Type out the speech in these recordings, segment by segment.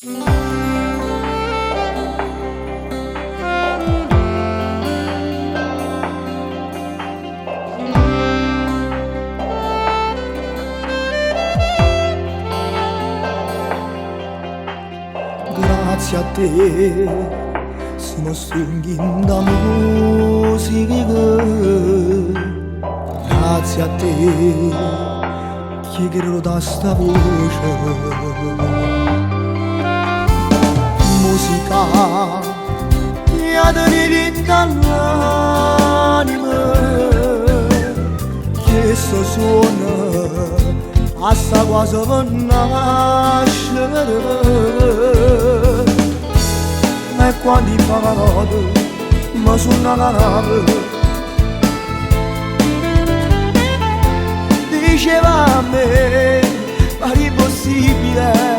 Grazie a te siamo stringendo da musica, grazie a te chiederò da sta voce. Musica mi ha tenuto dall'anima, che sto suona a sta quasi per nascere. E quando fa la notte mi suona la nave, diceva a me pare impossibile,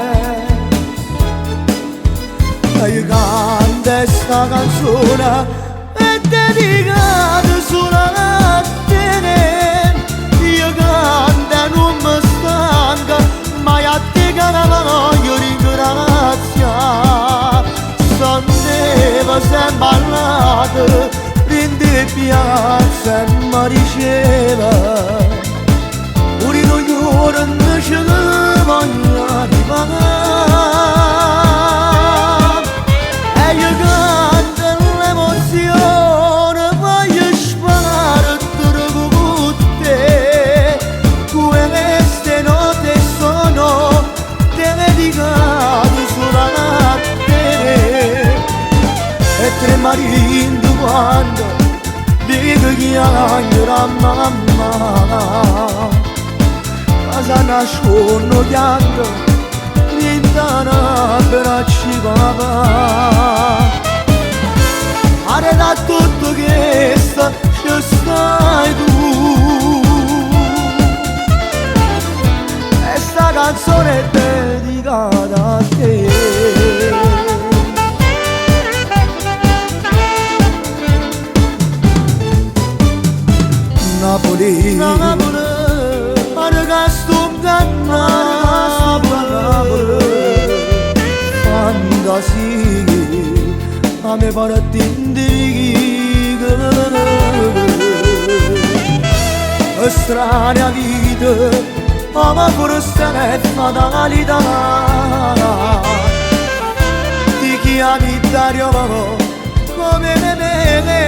e io canto sta canzone è dedicata solo a te. Io canto e non mi stanca mai, a te che la voglio ringraziare. Sandeva sempre ballata in de piazza e mi diceva ora non ora non ce ne voglio arrivare. E io canto l'emozione, voglio sparare con te. Queste notti sono dedicate solo a te. E tremando quando dico che chiamerà mamma, casa nascono pianto lontana per ci papà. Ora da tutto che ci stai tu, e sta canzone è dedicata a te. Napoli, ora che sto Napoli, fantasia, a me pare t'indica, strana vita, ma forse è fatalità. Ti chiami Dario come me.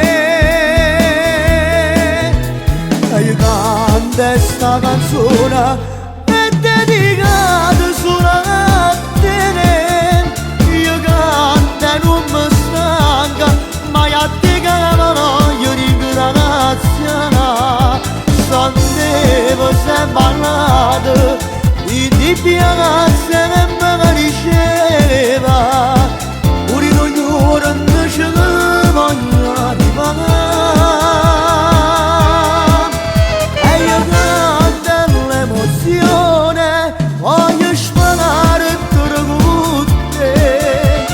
Io canto sta canzone è dedicata solo a te. Io canto e non mi stanca mai, a te che la voglio ringraziare. Sandeva sempre ballata in di piazza e mi diceva ora non ora non ce ne voglio arrivare. Voglio sparare con te,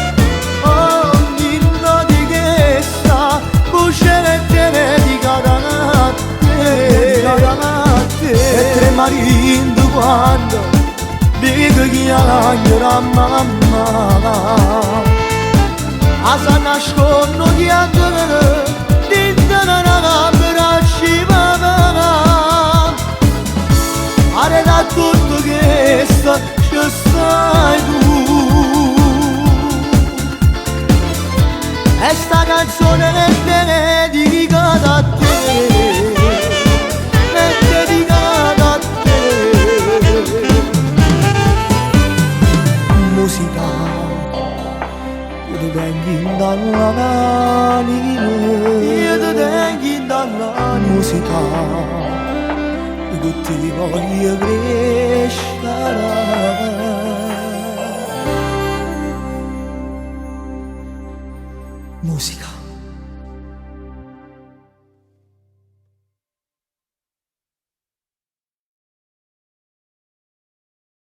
ogni notte che sta voce è dedicata a te. E tremando quando dico che chiamerà mamma, a sa nascono chiacchiere dentro la braccia papà. Ora da tutto che ci stai tu, e sta canzone è dedicata a te, è dedicata a te. Musica, io ti tengo dall'anima, io ti tengo dall'anima. Musica, io ti voglio crescere. Musica.